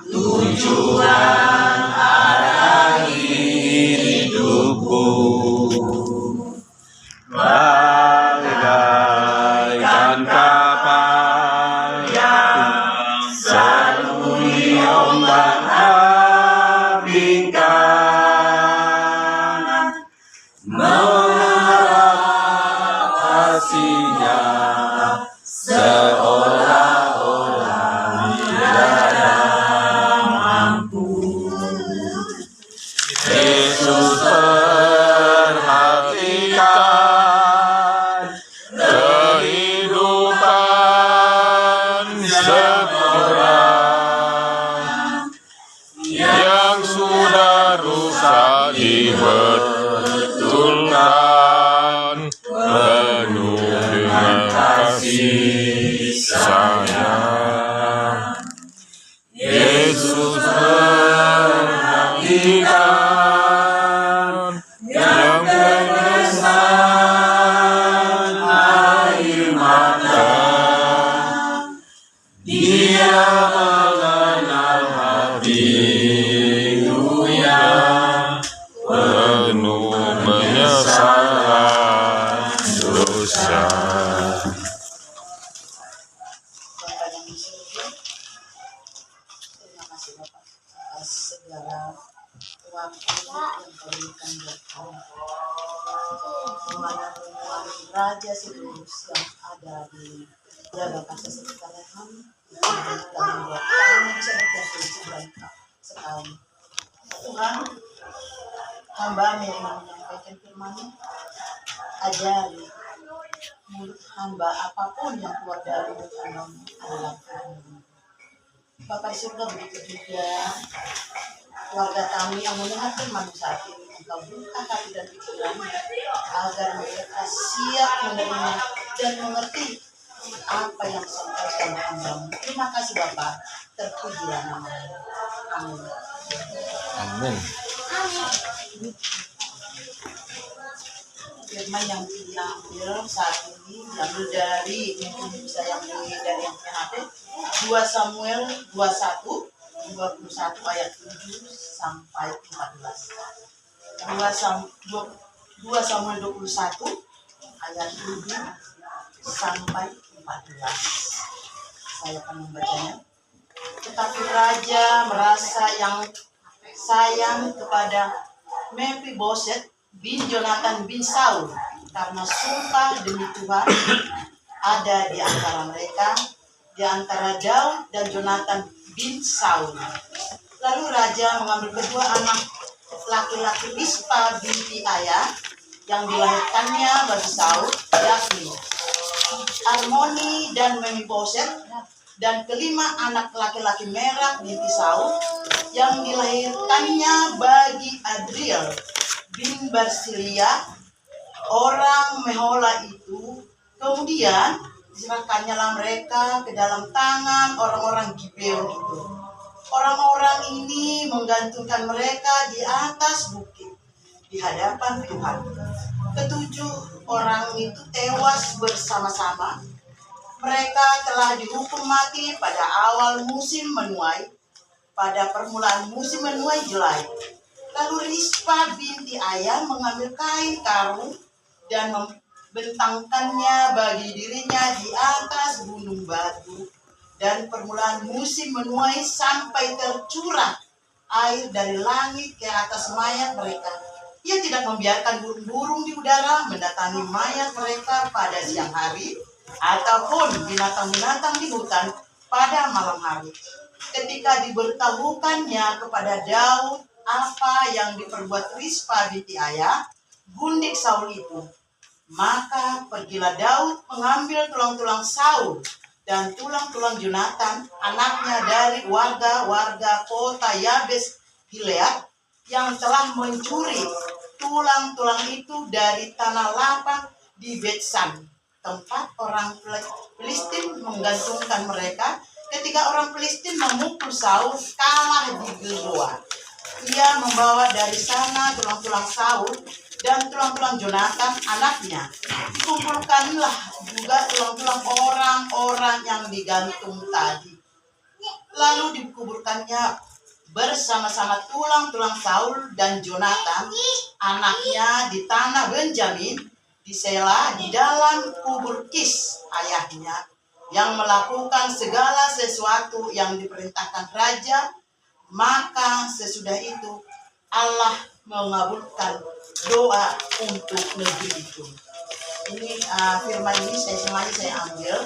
tujuan arah hidupku, bagaikan kapal yang selalu diombak ambingkan, mengharap hasilnya seolah-olah tiada mampu. Yesus perhatikan kehidupan seorang yang sudah rusak dibetulkan, penuh dengan kasih sayang. Yesus perhatikan yang menesan air mata, Dia mengenal hatinya, penuh penyesalan dosa. Bapa yang di surga, terima kasih Bapak atas segala waktu yang Kau berikan buat kami. Dimanapun raja seluruh yang ada di jaga kasih sekitar kami, kami buat kami bisa berjatuh sebulan sekali. Tuhan, hamba yang menyampaikan firman-Mu, ajari mulut hamba apapun yang keluar dari mulut hamba adalah firman-Mu. Bapak di surga, begitu juga keluarga kami yang mendengar firman saat ini, Engkau buka hati dan pikirannya agar mereka siap menerima dan mengerti apa yang disampaikan hamba-Mu. Terima kasih Bapak, terpujilah nama-Mu. Amin. Amin. Firman yang diambil saat ini diambil dari, mungkin bisa yang dari yang PHP, 2 Samuel 21 ayat 7 sampai 14. 2 Samuel 21 ayat 7 sampai 14. Saya akan membacanya. Tetapi raja merasa yang sayang kepada Mephiboset bin Jonathan bin Saul, karena sumpah demi Tuhan ada di antara mereka, di antara Daud dan Jonathan bin Saul. Lalu raja mengambil kedua anak laki-laki Rispa binti Aya yang dilahirkannya bagi Saul, yakni Armoni dan Mephiboset, dan kelima anak laki-laki Merab binti Saul yang dilahirkannya bagi Adriel bin Barsilia orang Mehola itu. Kemudian diserahkannyalah mereka ke dalam tangan orang-orang Gibeon itu. Orang-orang ini menggantungkan mereka di atas bukit di hadapan Tuhan. Ketujuh orang itu tewas bersama-sama. Mereka telah dihukum mati pada awal musim menuai, pada permulaan musim menuai jelai. Lalu Rispa binti Aya mengambil kain karung dan membentangkannya bagi dirinya di atas gunung batu, dan permulaan musim menuai sampai tercurah air dari langit ke atas mayat mereka. Ia tidak membiarkan burung-burung di udara mendatangi mayat mereka pada siang hari, ataupun binatang-binatang di hutan pada malam hari. Ketika diberitahukannya kepada Daud apa yang diperbuat Rispa binti Aya, gundik Saul itu, maka pergilah Daud mengambil tulang-tulang Saul dan tulang-tulang Jonathan, anaknya, dari warga-warga kota Yabes Gilead yang telah mencuri tulang-tulang itu dari tanah lapang di Betsan, tempat orang Filistin menggantungkan mereka ketika orang Filistin memukul Saul kalah di Gilboa. Ia membawa dari sana tulang-tulang Saul dan tulang-tulang Jonathan anaknya. Dikumpulkanlah juga tulang-tulang orang-orang yang digantung tadi. Lalu dikuburkannya bersama-sama tulang-tulang Saul dan Jonathan, anaknya, di tanah Benjamin, di Sela, di dalam kubur Kis, ayahnya, yang melakukan segala sesuatu yang diperintahkan raja. Maka sesudah itu Allah mengabulkan doa untuk negeri itu. Ini firman ini sengaja saya ambil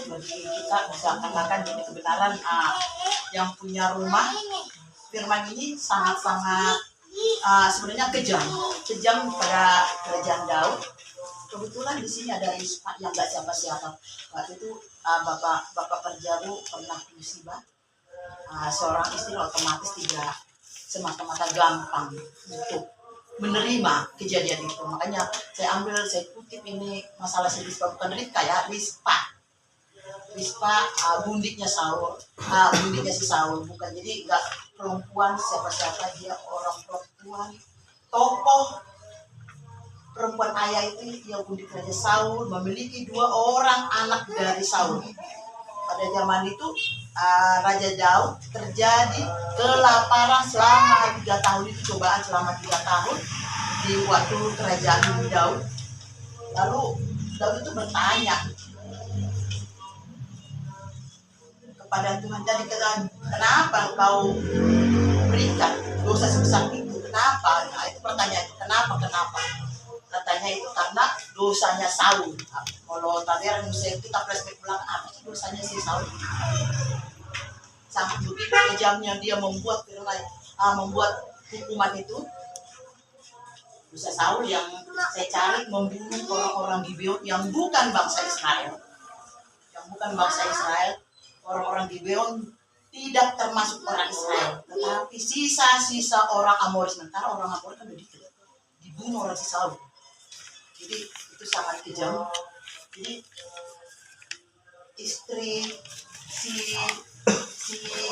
bagi kita bisa katakan ini kebenaran. Yang punya rumah, firman ini sangat-sangat sebenarnya kejam pada kerajaan Daud. Kebetulan di sini ada Rispa yang nggak siapa-siapa. Waktu itu bapak Perjabu pernah musibah. Seorang istri otomatis tidak semata-mata gampang untuk menerima kejadian itu. Makanya saya kutip ini masalah si Rispa, bukan Rika ya, Rispa bundiknya Saul, bundiknya si Saul, bukan. Jadi enggak perempuan siapa-siapa, dia orang perempuan tokoh perempuan ayah itu, yang bundik Raja Saul, memiliki 2 orang anak dari Saul. Pada zaman itu Raja Daud terjadi kelaparan selama 3 tahun itu, cobaan selama 3 tahun di waktu kerajaan Daud. Lalu Daud itu bertanya kepada Tuhan, jadi kenapa engkau berikan dosa sebesar itu? Kenapa? Nah, itu pertanyaan, kenapa? Katanya itu karena dosanya Saul. Kalau tadi kita flashback belakang, apa sih dosanya si Saul? Sampai begitu kejamnya dia membuat hukuman itu. Dosa Saul yang saya cari membunuh orang-orang Gibeon yang bukan bangsa Israel. Orang-orang Gibeon tidak termasuk orang Israel, tetapi sisa-sisa orang Amori. Sementara orang Amori kan dibunuh oleh si Saul. Jadi itu sangat kejam. Jadi istri si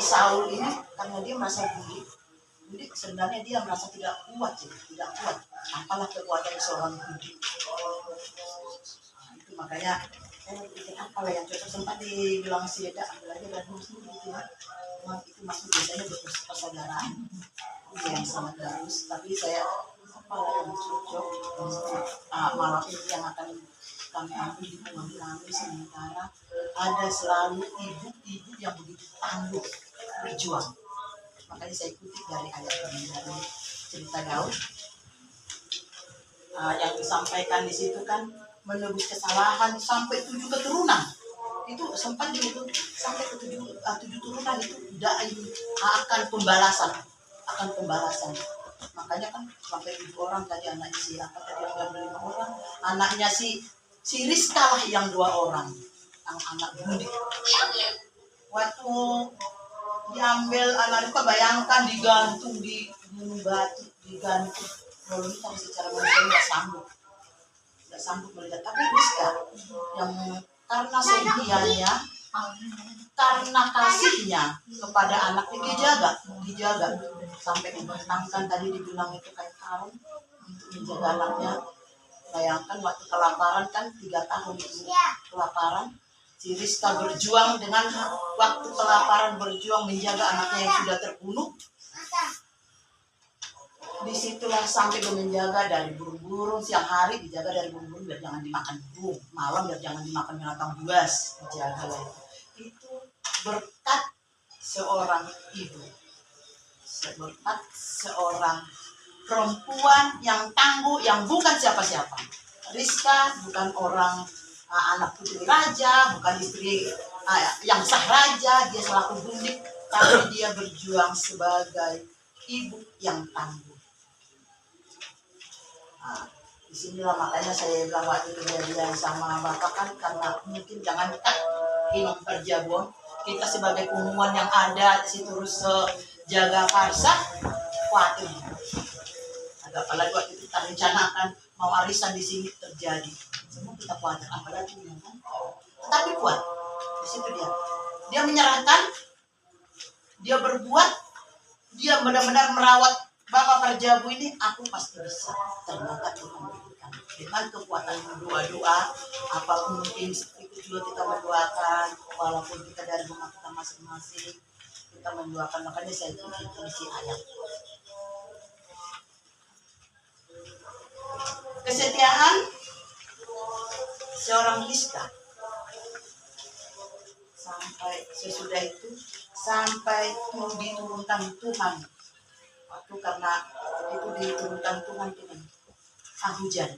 Saul ini, karena dia merasa budik, sebenarnya dia merasa tidak kuat. Apalah kekuatan seorang budik. Itu makanya saya pikir apalah yang cocok. Sempat dibilang si Eda, ambil aja dan muslim gitu ya. Itu masuk biasanya persaudaraan yang sangat bagus. Tapi saya apalah yang cocok malam ini yang akan kami ambil di pengambil kami. Sementara ada selalu ibu-ibu yang begitu tangguh berjuang. Makanya saya kutip dari ayat dari cerita Daud yang disampaikan di situ kan, menebus kesalahan sampai 7 keturunan. Itu sempat itu sampai ke 7 turunan itu akan pembalasan. Makanya kan sampai 7 orang tadi anaknya siapa tadi yang 5 orang, anaknya si Rizka lah yang 2 orang, anak bundik. Waktu diambil anak Rizka, bayangkan digantung di gunung batu, digantung. Kalau kita secara manusia nggak sanggup melihat. Tapi Rizka yang karena sedianya, karena kasihnya kepada anaknya, dijaga sampai dibentangkan tadi dibilang itu kayak karung untuk menjaga anaknya. Bayangkan waktu kelaparan kan 3 tahun itu kelaparan, si Rizka berjuang dengan waktu kelaparan, berjuang menjaga anaknya yang sudah terbunuh. Disitulah sampai menjaga dari burung-burung, siang hari dijaga dari burung-burung biar jangan dimakan burung, malam biar jangan dimakan binatang buas, dijaga lah. Itu berkat seorang ibu, berkat seorang perempuan yang tangguh, yang bukan siapa-siapa. Rizka bukan orang anak putri raja, bukan istri yang sah raja, dia selaku bundik, tapi dia berjuang sebagai ibu yang tangguh. Disinilah makanya saya bilang waktu kejadian sama bapak kan, karena mungkin jangan Hinong Perjabuan, kita sebagai pengumuman yang ada di situ terus jaga Karsa, khawatir. Apalagi waktu itu kita rencanakan mau arisan di sini terjadi, semua kita khawatir, apalagi kan. Tetapi kuat di situ dia menyerahkan, dia berbuat, dia benar-benar merawat Bapak Perjabu ini. Aku pasti bisa. Ternyata Tuhan berikan dengan kekuatan doa-doa, apapun mungkin seperti itu juga kita mendoakan, walaupun kita dari rumah kita masing-masing, kita mendoakan. Makanya saya ikuti isi ayat. Kesetiaan seorang Rizka sampai sesudah itu sampai diturunkan Tuhan. Waktu karena itu diturunkan Tuhan dengan hujan,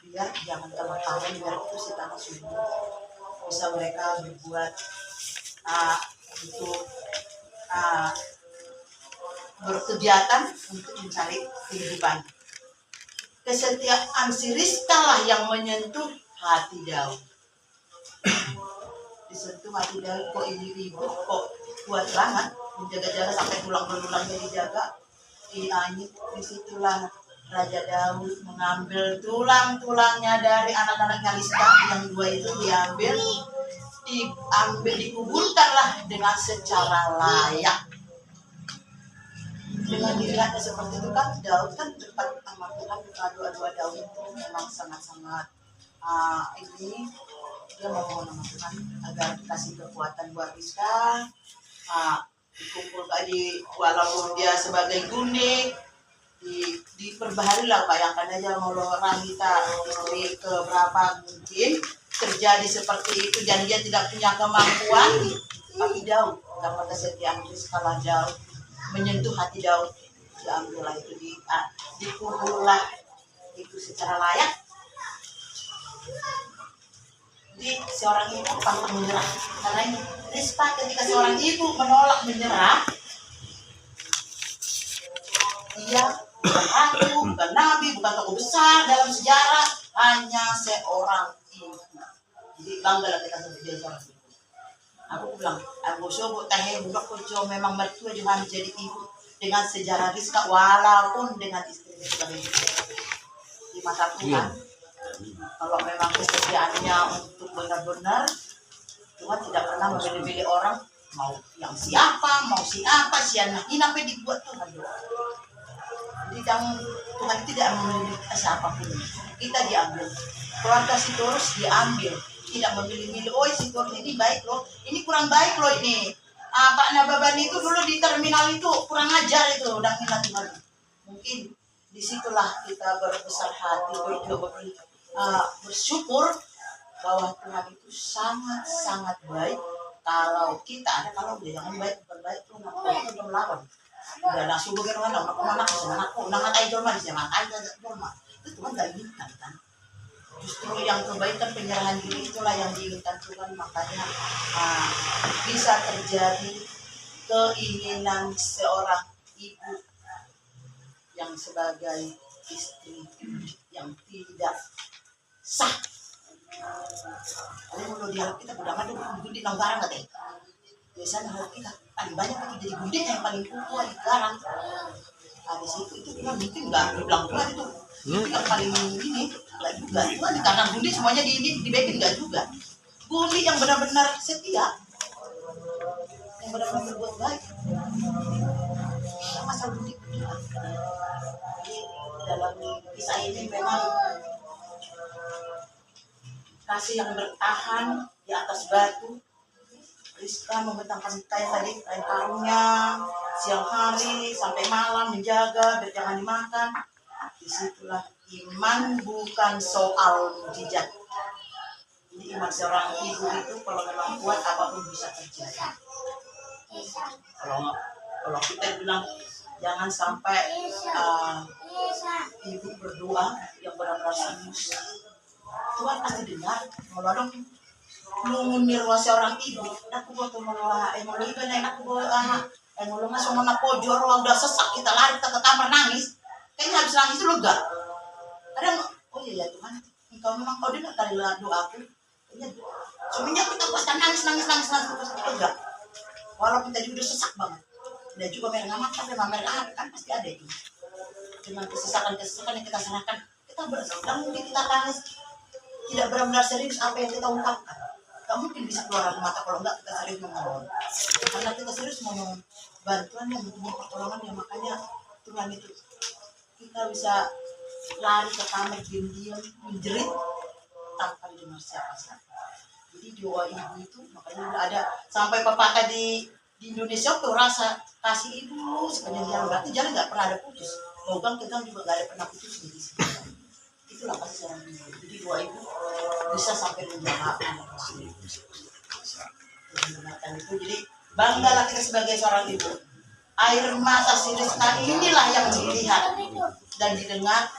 biar jangan kebakaran, biar itu si tanah subur, bisa mereka berbuat untuk berkegiatan untuk mencari kehidupan. Kesetiaan si Rizka lah yang menyentuh hati Daud. Disentuh hati Daud, kok ini ibu kok kuat banget menjaga-jaga sampai tulang belulangnya dijaga. Disitulah Raja Daud mengambil tulang-tulangnya dari anak-anaknya Rizka, yang dua itu diambil, dikuburkanlah dengan secara layak. Dengan dilihatnya seperti itu kan, Daud kan dekat sama Tuhan. Doa-doa Daud itu memang sangat-sangat ini, dia memohon sama Tuhan agar dikasih kekuatan buat Rizka, dikumpul tadi, walaupun dia sebagai gundik, diperbaharui lah. Bayangkan aja kalau orang kita istri keberapa mungkin terjadi seperti itu dan dia tidak punya kemampuan. Tapi Daud dapat kesetiaan Rizka lah, Daud menyentuh hati Daud, diambillah itu, dikuburlah itu secara layak. Di seorang ibu pantang menyerah, karena ini Rizka ketika seorang ibu menolak menyerah, dia bukan ratu, bukan nabi, bukan tokoh besar dalam sejarah, hanya seorang ibu. Jadi banggalah kita sebut dia seorang ibu. Aku bilang, aku sebut tahe budak kocok memang mertua juga menjadi ibu dengan sejarah Rizka, walaupun dengan istri sebagai ibu. Di mata Tuhan, kalau memang kesetiaannya untuk benar-benar, Tuhan tidak pernah memilih-milih orang, mau yang siapa, mau siapa, siapa dibuat Tuhan. Jadi Tuhan tidak memilih siapapun, kita diambil. Keluarga si Torus diambil, tidak memilih-milih. Oh, si Torus ini baik loh, ini kurang baik loh ini. Pak Nababan itu dulu di terminal itu kurang ajar itu, udah minat Tuhan. Mungkin disitulah kita berbesar hati, bersyukur bahwa Tuhan itu sangat-sangat baik. Kalau kita ada, kalau dia jangan baik, bukan baik tuh, itu udah melawan. Udah nasi bagaimana, aku mana sama aku, nak aja mah bisa makan aja mah. Itu Tuhan gak inginkan kan. Justru yang kebaikan, penyerahan diri itulah yang diinginkan Tuhan. Makanya bisa terjadi keinginan seorang ibu yang sebagai istri yang tidak sah. Kalau mau diharap kita udah ada gundik nang garang nggak deh? Biasanya harap kita paling banyak itu jadi gundik yang paling kuat di garang. Di situ itu kita mungkin nggak dibilang kuat itu. Yang paling ini nggak juga. Cuma di kandang gundik semuanya dibikin nggak juga. Gundik yang benar-benar setia, yang benar-benar berbuat baik. Masalah gundik juga. Jadi dalam kisah ini memang kasih yang bertahan di atas batu. Rizka membentangkan kain karungnya siang hari sampai malam menjaga biar jangan dimakan. Disitulah iman bukan soal mujizat. Jadi iman seorang ibu itu kalau memang kuat apapun bisa terjadi. Kalau kita bilang jangan sampai ibu berdoa yang benar-benar serius, Tuhan pasti dengar. Kalau ada nungun mirwa seorang ibu, aku buat mengolah ikan, aku buat mengolah semua pojor, udah sesak kita lari ke kamar nangis, kayaknya habis nangis itu lega. Kadang oh iya ya Tuhan, engkau memang kau dengar kali doaku. Semenjak kita puaskan nangis terus lega. Walaupun tadi udah sesak banget, dan juga mereka makan, mereka kan pasti ada itu. Dengan kesesakan yang kita serahkan, kita bersedang mungkin kita tangis, tidak benar-benar serius apa yang kita ungkapkan. Gak mungkin bisa keluar dari mata kalau enggak kita serius memohon. Karena kita serius memohon bantuan yang butuh pertolongan, yang makanya Tuhan itu kita bisa lari ke kamar diam-diam menjerit tanpa didengar siapa-siapa. Jadi doa ibu itu makanya udah ada sampai pepatah di Indonesia tuh rasa kasih ibu sepanjang jalan, berarti jalan nggak pernah ada putus. Logam kita juga nggak ada pernah putus di sini. Itulah kasih sayang ibu. Jadi doa ibu bisa sampai menjawab anak itu. Jadi banggalah kita sebagai seorang ibu. Air mata si Rizka inilah yang dilihat dan didengar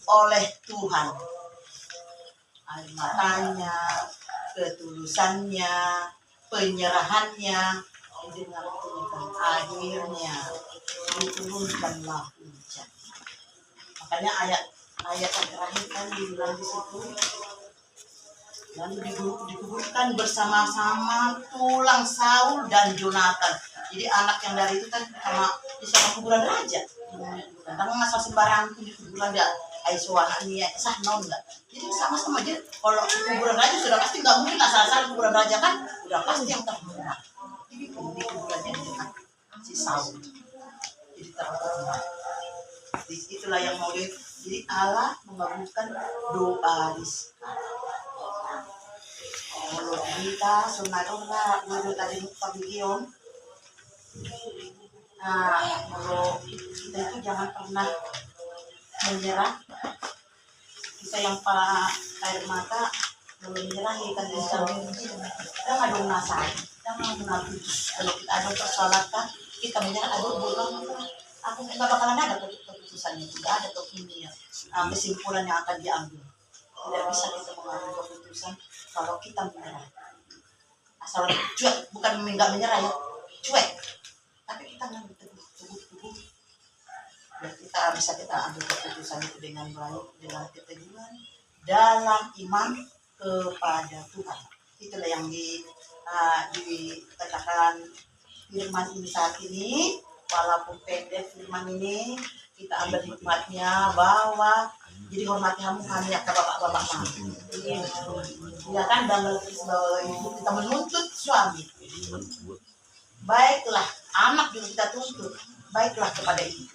oleh Tuhan. Air matanya, ketulusannya, penyerahannya didengar Tuhan. Akhirnya diturunkanlah hujan. Makanya ayat yang terakhir kan dibilang di situ, lalu dikuburkan bersama-sama tulang Saul dan Jonathan. Jadi anak yang dari itu kan sama kuburan raja. Karena ngasal sembarangan di kuburan dia Aisyah ini sah non enggak. Jadi sama-sama aja. Kalau kuburan raja sudah pasti nggak mungkin asal-asal kuburan raja kan udah pasti yang terhormat. Jadi di kuburannya dengan si Saul. Jadi terhormat. Itulah yang mau jadi Allah mengabulkan doa Rizka. Kalau kita sunatnya guru tadi pagi. Nah, kalau kita itu jangan pernah menyerah. Kita yang air mata belum menyerah kita bisa jangan dong nasar, jangan putus. Kalau kita ada persoalan kita menyerah, aduh bodoh, aku nggak bakalan ada keputusannya, tidak ada tuh ini ya kesimpulan yang akan diambil. Tidak bisa kita mengambil keputusan kalau kita menyerah. Asal cuek, bukan nggak menyerah ya, cuek. Tapi kita ngambil teguh. Dan kita bisa ambil keputusan itu dengan baik, dengan keteguhan dalam iman kepada Tuhan. Itulah yang dikatakan firman ini saat ini. Walaupun pendek firman ini, kita ambil hikmatnya bahwa jadi hormati kami ya bapak-bapak mah. Ya kan bangga bahwa ibu kita menuntut suami. Baiklah, anak juga kita tuntut. Baiklah kepada ibu.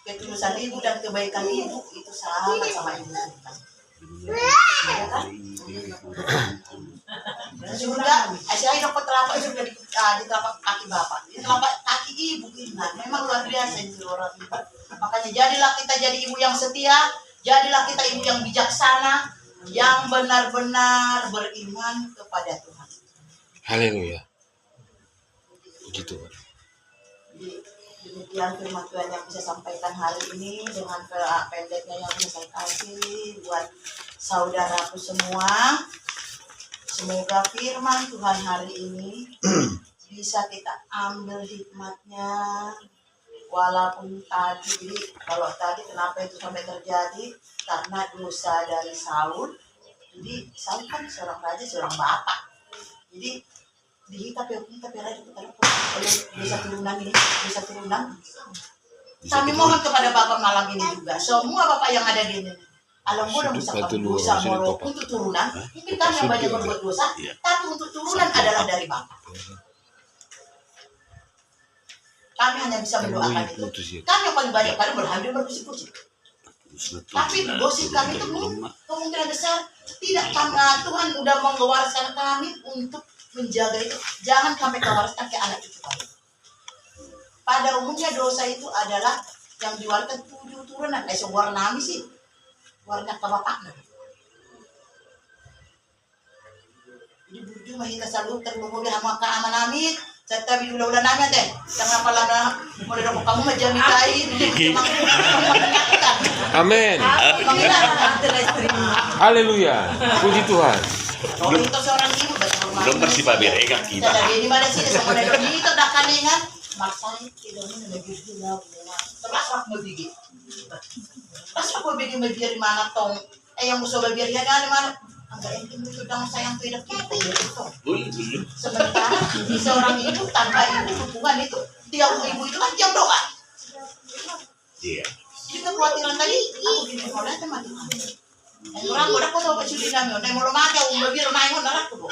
Ketulusan ibu dan kebaikan ibu itu sama ibu kita. Ya kan? Juga, saya dapat telapak juga di telapak kaki bapak. Di telapak kaki ibu ingat. Memang luar biasa itu orang ibu. Makanya jadilah kita jadi ibu yang setia. Jadilah kita ibu yang bijaksana. Yang benar-benar beriman kepada Tuhan. Haleluya. Begitu. Demikian firman Tuhan yang bisa sampaikan hari ini dengan pendeknya yang bisa saya kasih buat saudaraku semua. Semoga firman Tuhan hari ini bisa kita ambil hikmatnya. Walaupun tadi, kalau tadi kenapa itu sampai terjadi? Karena dosa dari Saul. Jadi Saul kan seorang raja, seorang bapak. Jadi tapi raja kita oleh dosa turunan. Kami mohon kepada Bapak malam ini juga, semua Bapak yang ada di ini, alam bodoh bisa dosa moro untuk turunan. Mungkin kami yang banyak berbuat dosa, tapi untuk turunan adalah dari Bapak. Kami hanya bisa mendoakan itu. Kami yang paling banyak kali berhampir berpuji-puji. Tapi dosa kami itu kemungkinan besar tidak, karena Tuhan udah mengwariskan kami untuk menjaga itu, jangan sampai kewariskan ke anak cucu kami. Pada umumnya dosa itu adalah yang diwariskan 7 turunan. Sebuah nami sih, warna ke bapaknya. Jadi bujung mahita selalu terlumuri sama aman amit. Serta bidulah nami teh. Jangan pala na mulai dong kamu menjadi kain. Amin. Haleluya. Puji Tuhan. Kalau itu seorang ibu belum bersifat berega kita. Jadi mana sih sama dari itu dah kaningan maksai tidak lebih gila terus aku begini. Pas aku begini mana tong yang musuh biar dia kan mana enggak ingin itu dong sayang tidak kita itu. Sementara seorang ibu tanpa ibu hubungan itu tiap ibu itu kan tiap doa. Iya. Jadi kekhawatiran tadi aku gini oleh teman. Orang udah kau tahu baju dinamio, nih mau mati, lebih rumah yang udah aku.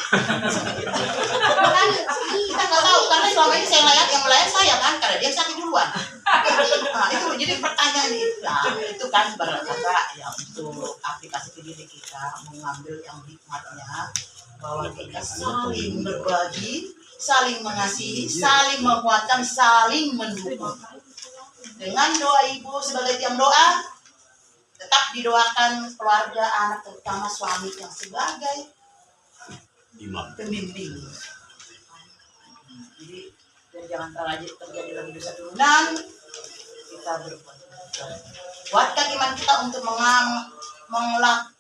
Kan kita nggak tahu karena selama ini saya yang melayani saya kan, karena dia sakit duluan. Nah, itu jadi pertanyaan itu kan berkata ya untuk aplikasi diri kita, mengambil yang hikmatnya, bahwa kita saling berbagi, saling mengasihi, saling menguatkan, saling mendukung. Dengan doa ibu sebagai tiang doa, tetap didoakan keluarga, anak, terutama suami yang sebagai Imam. pembimbing. Jadi biar jangan terjadi lagi dosa turunan, kita berbuat. Kuatkan iman kita untuk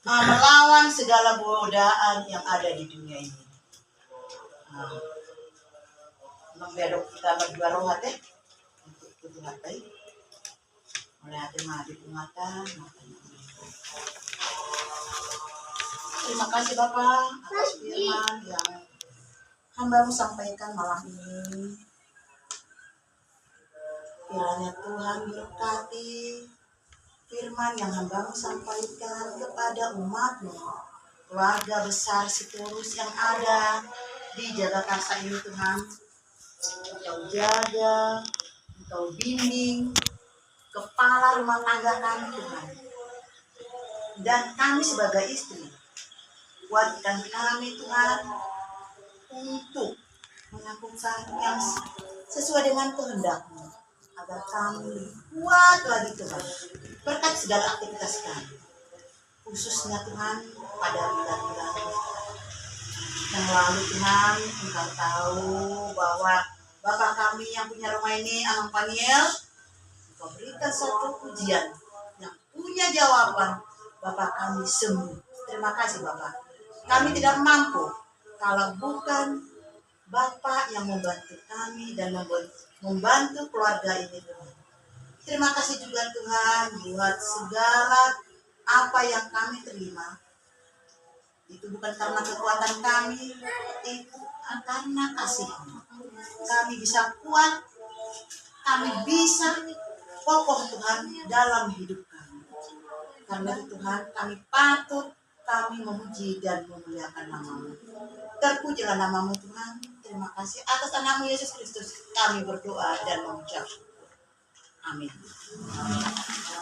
melawan segala godaan yang ada di dunia ini. Membedok kita berdua roh hati untuk tubuh hati. Oleh hati mati pungatan. Terima kasih Bapak atas firman yang hamba-Mu sampaikan malam ini. Kiranya Tuhan berkati firman yang hamba-Mu sampaikan kepada umat-Mu, keluarga besar Sitorus yang ada di Jagakarsa ini Tuhan. Engkau jaga, Engkau bimbing kepala rumah tangga kami Tuhan. Dan kami sebagai istri, kuatkan kami Tuhan untuk melakukan yang sesuai dengan kehendak-Mu, agar kami kuat lagi Tuhan berkat segala aktivitas kami, khususnya Tuhan pada bulan-bulan yang lalu Tuhan. Engkau tahu bahwa Bapak kami yang punya rumah ini, Amang Paniel, Engkau berikan satu ujian yang punya jawaban. Bapak kami sembuh. Terima kasih Bapak. Kami tidak mampu kalau bukan Bapak yang membantu kami dan membantu keluarga ini Tuhan. Terima kasih juga Tuhan buat segala apa yang kami terima. Itu bukan karena kekuatan kami, itu karena kasih-Mu. Kami bisa kuat, kami bisa kokoh Tuhan dalam hidup kami. Karena itu Tuhan, kami patut kami memuji dan memuliakan nama-Mu. Terpujilah nama-Mu Tuhan. Terima kasih atas nama Yesus Kristus kami berdoa dan mengucap syukur. Amin.